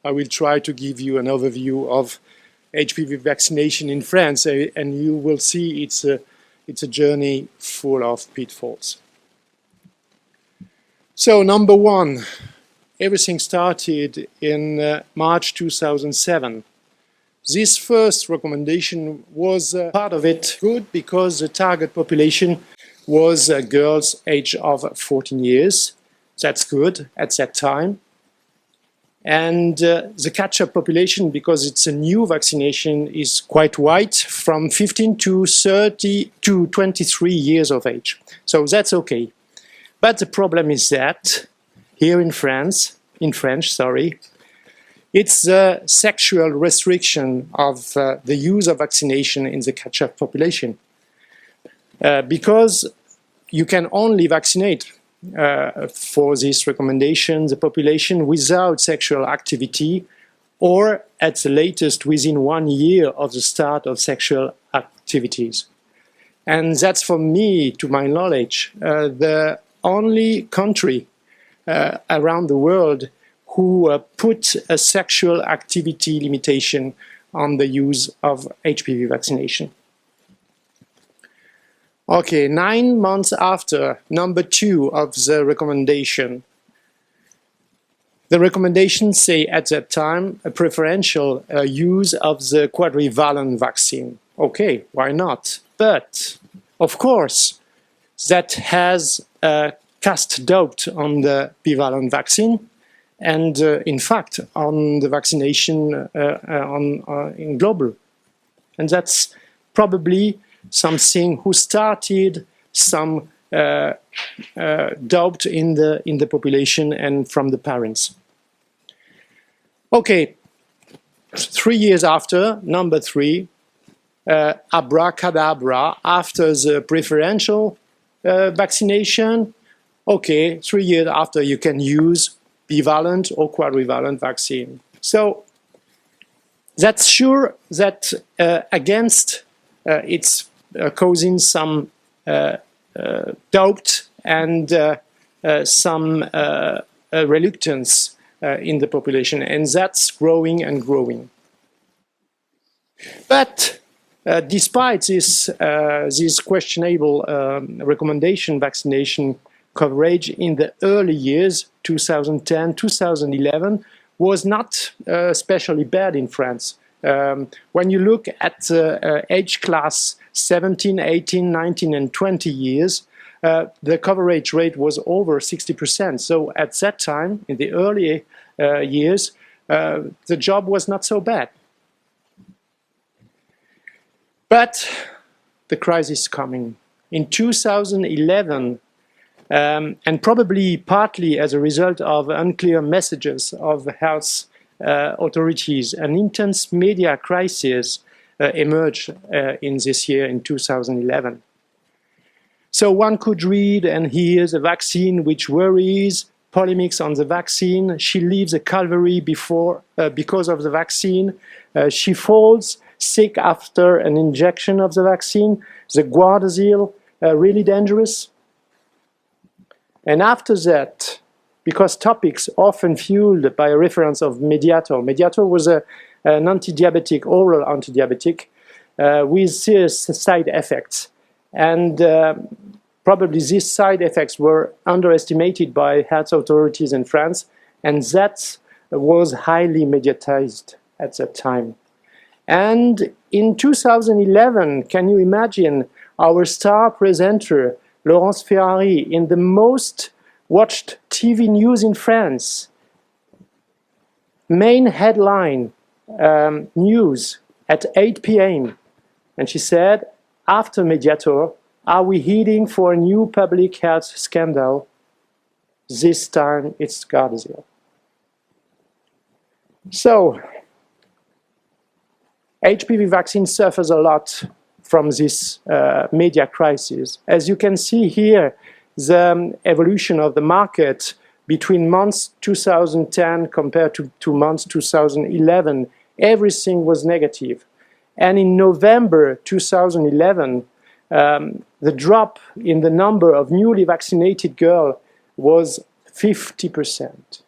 I will try to give you an overview of HPV vaccination in France, and you will see it's a journey full of pitfalls. So number one, everything started in March 2007. This first recommendation was part of it good because the target population was girls age of 14 years. That's good at that time. And the catch-up population, because it's a new vaccination, is quite wide, from 15 to 30 to 23 years of age. So that's okay. But the problem is that here in French, it's the sexual restriction of the use of vaccination in the catch-up population. Because you can only vaccinate for this recommendation the population without sexual activity, or at the latest within 1 year of the start of sexual activities. And that's, for me, to my knowledge, the only country around the world who put a sexual activity limitation on the use of HPV vaccination. Okay, 9 months after number 2 of the recommendation, the recommendations say at that time a preferential use of the quadrivalent vaccine. Okay, why not? But, of course, that has cast doubt on the bivalent vaccine and, in fact, on the vaccination in global. And that's probably something who started some doubt in the population and from the parents. Okay, 3 years after, number 3, abracadabra, after the preferential vaccination, okay, 3 years after you can use bivalent or quadrivalent vaccine. So that's sure that against it's causing some doubt and some reluctance in the population, and that's growing and growing. But despite this questionable recommendation, vaccination coverage in the early years, 2010, 2011, was not especially bad in France. When you look at the age class 17, 18, 19, and 20 years, the coverage rate was over 60%. So at that time, in the early years, the job was not so bad. But the crisis is coming. In 2011, and probably partly as a result of unclear messages of health authorities, an intense media crisis emerged in this year, in 2011. So one could read and hear the vaccine which worries, polemics on the vaccine, she leaves a Calvary because of the vaccine, she falls sick after an injection of the vaccine, the Gardasil, really dangerous. And after that, because topics often fueled by a reference of Mediator. Mediator was an anti-diabetic, oral anti-diabetic, with serious side effects. And probably these side effects were underestimated by health authorities in France, and that was highly mediatized at that time. And in 2011, can you imagine our star presenter, Laurence Ferrari, in the most watched TV news in France, main headline news at 8 p.m. And she said, after Mediator, are we heading for a new public health scandal? This time it's Gardasil. So, HPV vaccine suffers a lot from this media crisis. As you can see here, the evolution of the market between months 2010 compared to months 2011, everything was negative. And in November 2011, the drop in the number of newly vaccinated girls was 50%.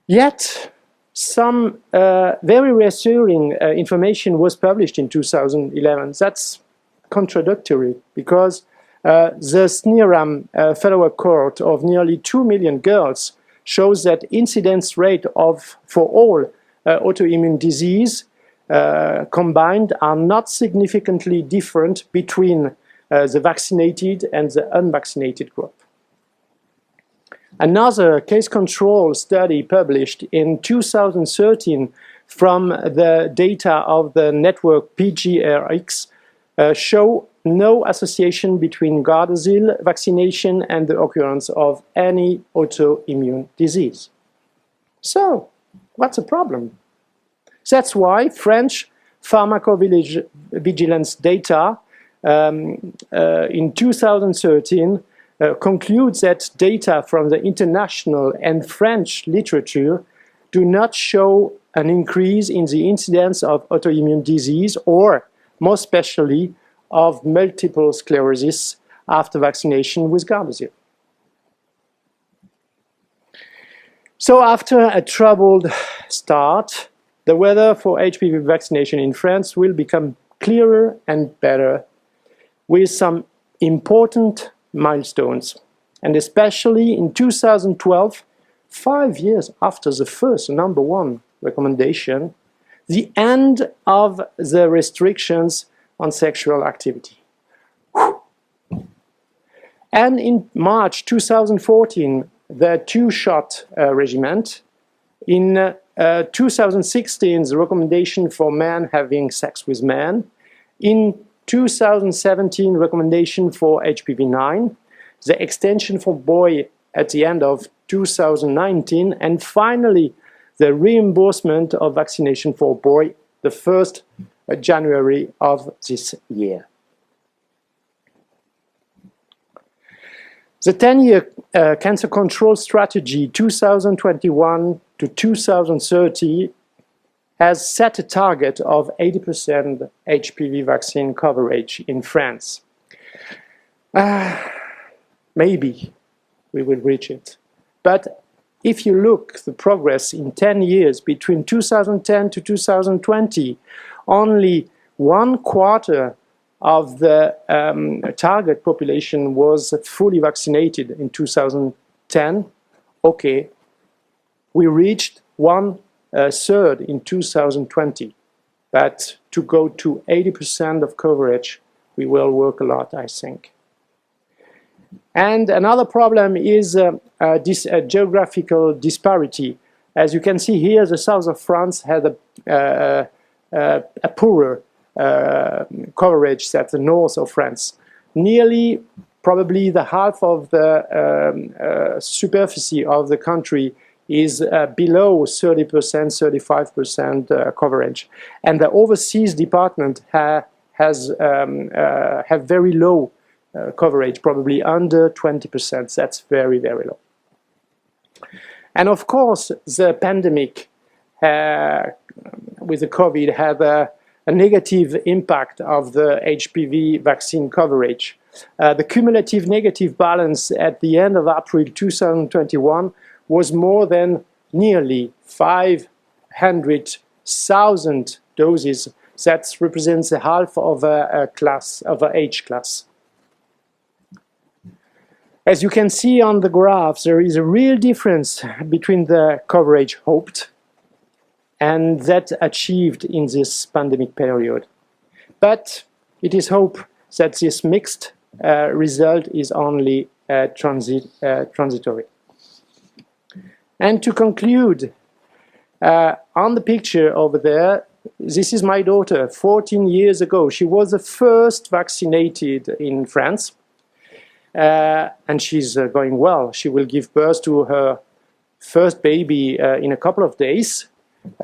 Yet, some very reassuring information was published in 2011. That's contradictory because the SNIRAM follow-up cohort of nearly 2 million girls shows that incidence rate for all autoimmune disease combined are not significantly different between the vaccinated and the unvaccinated group. Another case control study published in 2013 from the data of the network PGRX show no association between Gardasil vaccination and the occurrence of any autoimmune disease. So, what's the problem? That's why French pharmacovigilance data in 2013 concludes that data from the international and French literature do not show an increase in the incidence of autoimmune disease or, more especially, of multiple sclerosis after vaccination with Gardasil. So after a troubled start, the weather for HPV vaccination in France will become clearer and better with some important milestones. And especially in 2012, 5 years after the first #1 recommendation, the end of the restrictions on sexual activity. And in March 2014, the two-shot regimen. In 2016, the recommendation for men having sex with men. In 2017, recommendation for HPV-9. The extension for boy at the end of 2019. And finally, the reimbursement of vaccination for boy, the 1st January of this year. The 10-year cancer control strategy 2021 to 2030 has set a target of 80% HPV vaccine coverage in France. Maybe we will reach it. But if you look the progress in 10 years between 2010 to 2020, only 1/4 of the target population was fully vaccinated in 2010. Okay, we reached 1/3 in 2020. But to go to 80% of coverage, we will work a lot, I think. And another problem is this geographical disparity. As you can see here, the south of France had a poorer coverage than the north of France. Nearly, probably the half of the superficie of the country is below 30%, 35% coverage. And the overseas department have very low coverage, probably under 20%. That's very, very low. And of course, the pandemic with the COVID had a negative impact of the HPV vaccine coverage. The cumulative negative balance at the end of April 2021 was more than nearly 500,000 doses. That represents a half of a age class. As you can see on the graph, there is a real difference between the coverage hoped and that achieved in this pandemic period. But it is hoped that this mixed result is only transitory. And to conclude, on the picture over there, this is my daughter, 14 years ago. She was the first vaccinated in France, and she's going well. She will give birth to her first baby in a couple of days.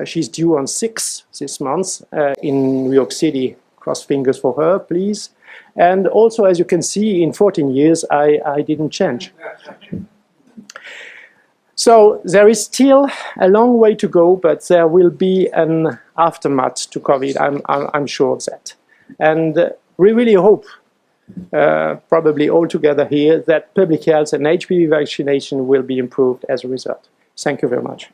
She's due on 6 this month in New York City. Cross fingers for her, please. And also, as you can see, in 14 years, I didn't change. So there is still a long way to go, but there will be an aftermath to COVID. I'm sure of that. And we really hope, probably all together here, that public health and HPV vaccination will be improved as a result. Thank you very much.